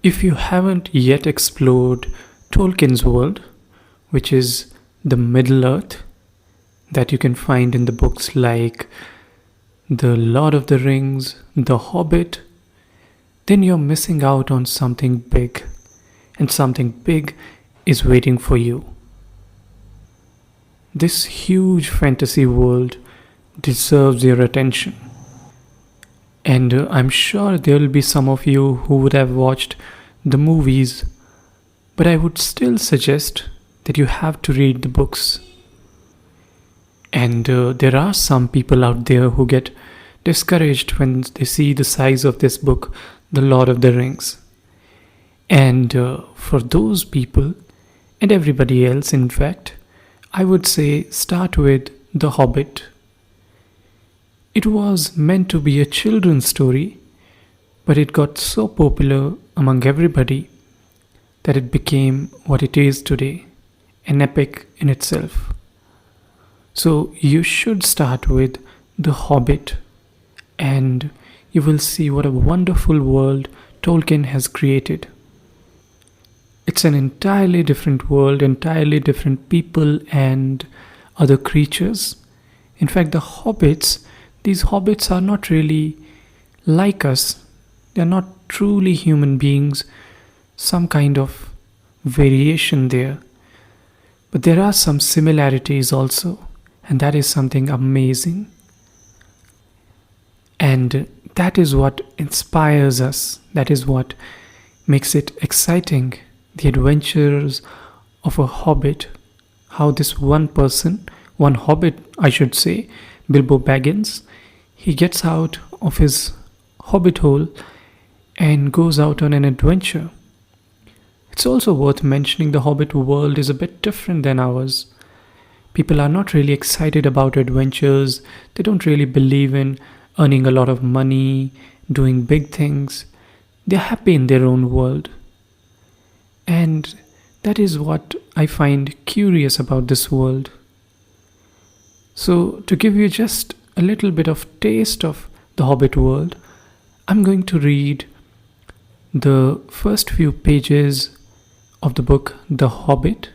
If you haven't yet explored Tolkien's world, which is the Middle Earth that you can find in the books like The Lord of the Rings, The Hobbit, then you're missing out on something big, and something big is waiting for you. This huge fantasy world deserves your attention. And I'm sure there will be some of you who would have watched the movies, but I would still suggest that you have to read the books. And there are some people out there who get discouraged when they see the size of this book, The Lord of the Rings. And for those people, and everybody else in fact, I would say start with The Hobbit. It was meant to be a children's story, but it got so popular among everybody that it became what it is today, an epic in itself. So you should start with The Hobbit, and you will see what a wonderful world Tolkien has created. It's an entirely different world, entirely different people and other creatures. In fact, these hobbits are not really like us. They're not truly human beings, some kind of variation there. But there are some similarities also, and that is something amazing. And that is what inspires us. That is what makes it exciting. The adventures of a hobbit. How this one hobbit, I should say, Bilbo Baggins, he gets out of his hobbit hole and goes out on an adventure. It's also worth mentioning the hobbit world is a bit different than ours. People are not really excited about adventures. They don't really believe in earning a lot of money, doing big things. They're happy in their own world. And that is what I find curious about this world. So, to give you just a little bit of taste of the Hobbit world, I'm going to read the first few pages of the book The Hobbit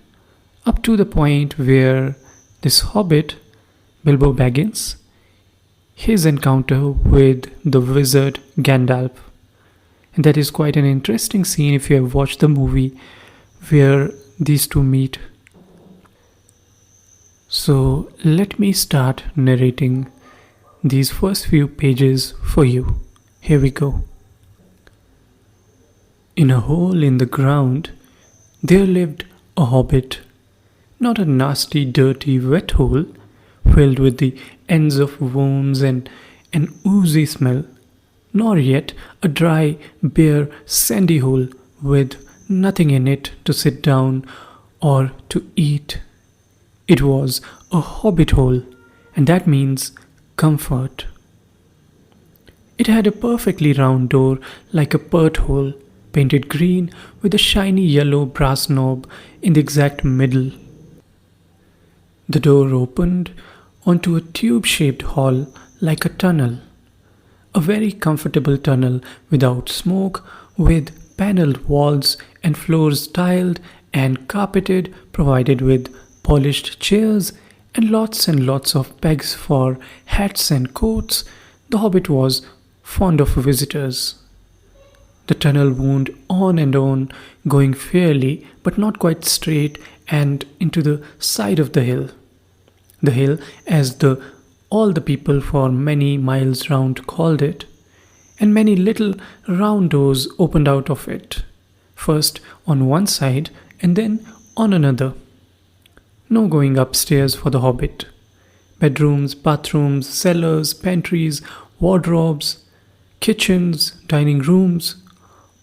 up to the point where this hobbit, Bilbo Baggins, his encounter with the wizard Gandalf. And that is quite an interesting scene if you have watched the movie where these two meet. So let me start narrating these first few pages for you. Here we go. In a hole in the ground, there lived a hobbit. Not a nasty, dirty, wet hole filled with the ends of worms and an oozy smell, nor yet a dry, bare, sandy hole with nothing in it to sit down or to eat. It was a hobbit hole, and that means comfort. It had a perfectly round door like a pert hole, painted green with a shiny yellow brass knob in the exact middle. The door opened onto a tube-shaped hall like a tunnel. A very comfortable tunnel without smoke, with panelled walls and floors tiled and carpeted, provided with polished chairs and lots of pegs for hats and coats. The hobbit was fond of visitors. The tunnel wound on and on, going fairly but not quite straight and into the side of the hill. The hill, as all the people for many miles round called it, and many little round doors opened out of it, first on one side and then on another. No going upstairs for the hobbit. Bedrooms, bathrooms, cellars, pantries, wardrobes, kitchens, dining rooms,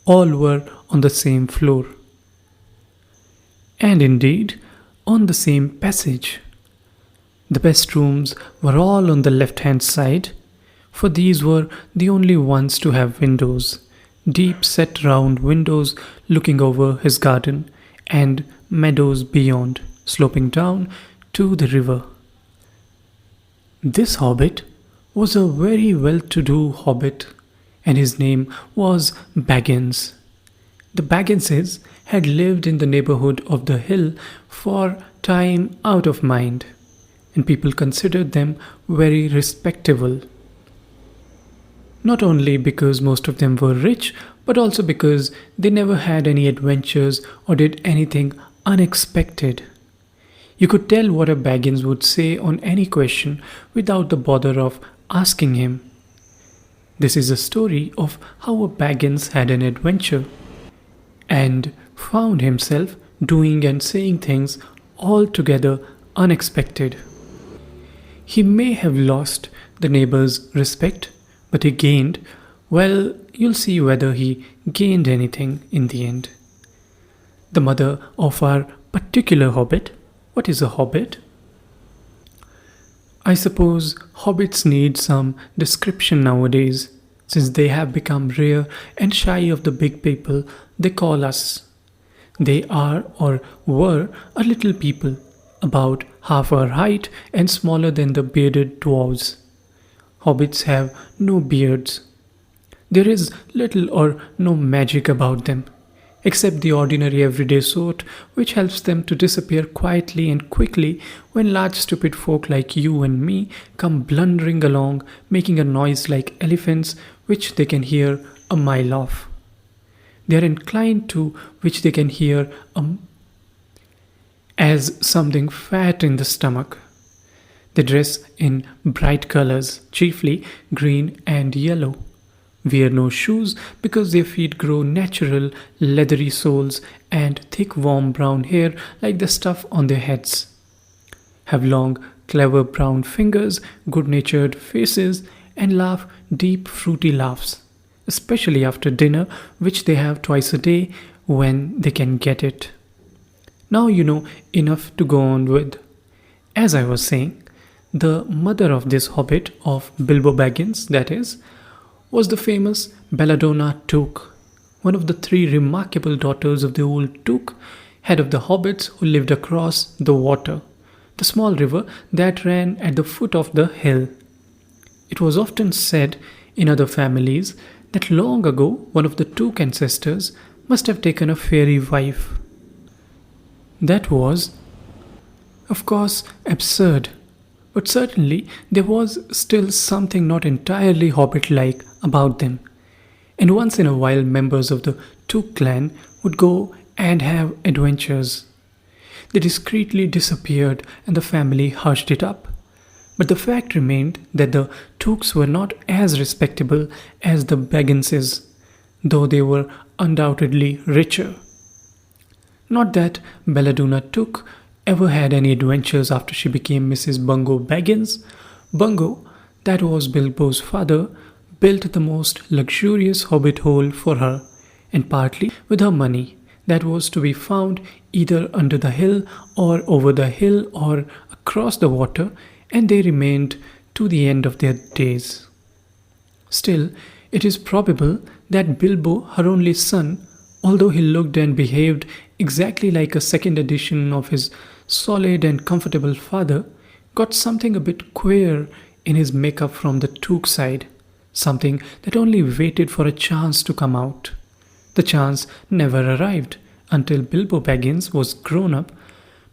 all were on the same floor. And indeed, on the same passage. The best rooms were all on the left-hand side, for these were the only ones to have windows, deep set round windows looking over his garden and meadows beyond, sloping down to the river. This hobbit was a very well-to-do hobbit, and his name was Baggins. The Bagginses had lived in the neighborhood of the hill for time out of mind, and people considered them very respectable. Not only because most of them were rich, but also because they never had any adventures or did anything unexpected. You could tell what a Baggins would say on any question without the bother of asking him. This is a story of how a Baggins had an adventure and found himself doing and saying things altogether unexpected. He may have lost the neighbor's respect, but he gained, well, you'll see whether he gained anything in the end. The mother of our particular hobbit. What is a hobbit? I suppose hobbits need some description nowadays, since they have become rare and shy of the big people they call us. They are or were a little people, about half our height and smaller than the bearded dwarves. Hobbits have no beards. There is little or no magic about them, except the ordinary everyday sort which helps them to disappear quietly and quickly when large stupid folk like you and me come blundering along, making a noise like elephants which they can hear a mile off. They are inclined to which they can hear as something fat in the stomach. They dress in bright colors, chiefly green and yellow. Wear no shoes because their feet grow natural, leathery soles and thick warm brown hair like the stuff on their heads. Have long, clever brown fingers, good-natured faces and laugh deep fruity laughs, especially after dinner, which they have twice a day when they can get it. Now you know enough to go on with. As I was saying, the mother of this hobbit, of Bilbo Baggins, that is, was the famous Belladonna Took, one of the three remarkable daughters of the old Took, head of the hobbits who lived across the water, the small river that ran at the foot of the hill. It was often said in other families that long ago one of the Took ancestors must have taken a fairy wife. That was, of course, absurd, but certainly there was still something not entirely hobbit-like about them, and once in a while members of the Took clan would go and have adventures. They discreetly disappeared and the family hushed it up, but the fact remained that the Tooks were not as respectable as the Bagginses, though they were undoubtedly richer. Not that Belladonna Took ever had any adventures after she became Mrs. Bungo Baggins. Bungo, that was Bilbo's father, built the most luxurious hobbit hole for her, and partly with her money that was to be found either under the hill or over the hill or across the water, and they remained to the end of their days. Still, it is probable that Bilbo, her only son, although he looked and behaved exactly like a second edition of his solid and comfortable father, got something a bit queer in his makeup from the Took side, something that only waited for a chance to come out. The chance never arrived until Bilbo Baggins was grown up,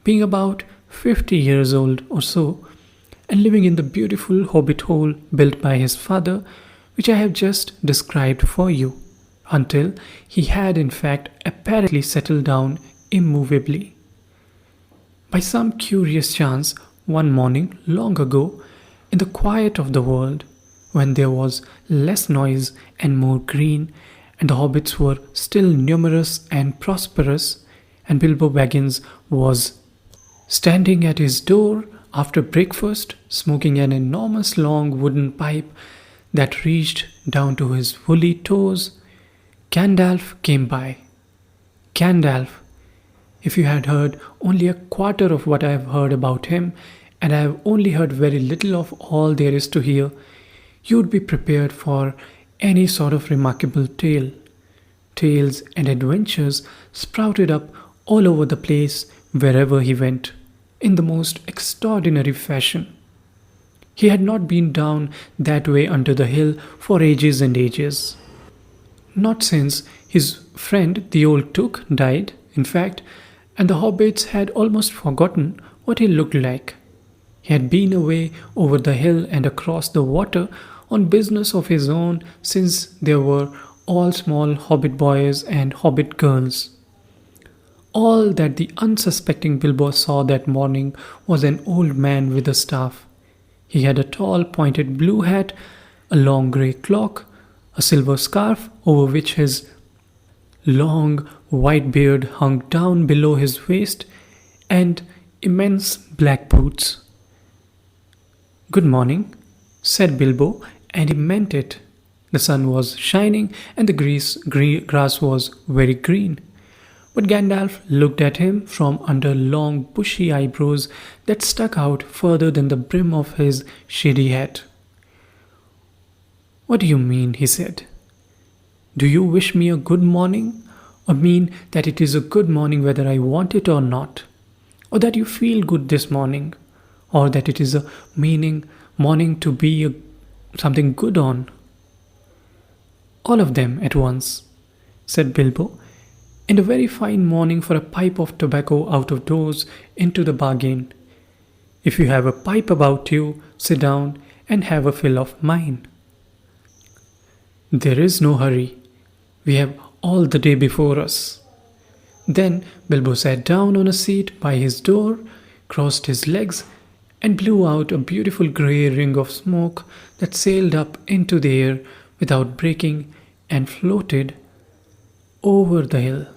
being about 50 years old or so, and living in the beautiful hobbit hole built by his father, which I have just described for you, until he had in fact apparently settled down immovably. By some curious chance, one morning long ago, in the quiet of the world, when there was less noise and more green, and the hobbits were still numerous and prosperous, and Bilbo Baggins was standing at his door after breakfast, smoking an enormous long wooden pipe that reached down to his woolly toes, Gandalf came by. Gandalf, if you had heard only a quarter of what I have heard about him, and I have only heard very little of all there is to hear, you would be prepared for any sort of remarkable tale. Tales and adventures sprouted up all over the place wherever he went, in the most extraordinary fashion. He had not been down that way under the hill for ages and ages. Not since his friend the old Took died, in fact, and the hobbits had almost forgotten what he looked like. He had been away over the hill and across the water on business of his own since they were all small hobbit boys and hobbit girls. All that the unsuspecting Bilbo saw that morning was an old man with a staff. He had a tall pointed blue hat, a long grey cloak, a silver scarf over which his long white beard hung down below his waist, and immense black boots. "Good morning," said Bilbo, and he meant it. The sun was shining and the grass was very green. But Gandalf looked at him from under long bushy eyebrows that stuck out further than the brim of his shady hat. "What do you mean?" he said. "Do you wish me a good morning, or mean that it is a good morning whether I want it or not? Or that you feel good this morning? Or that it is a morning to be something good on?" "All of them at once," said Bilbo, "and a very fine morning for a pipe of tobacco out of doors into the bargain. If you have a pipe about you, sit down and have a fill of mine." "There is no hurry. We have all the day before us." Then Bilbo sat down on a seat by his door, crossed his legs, and blew out a beautiful grey ring of smoke that sailed up into the air without breaking and floated over the hill.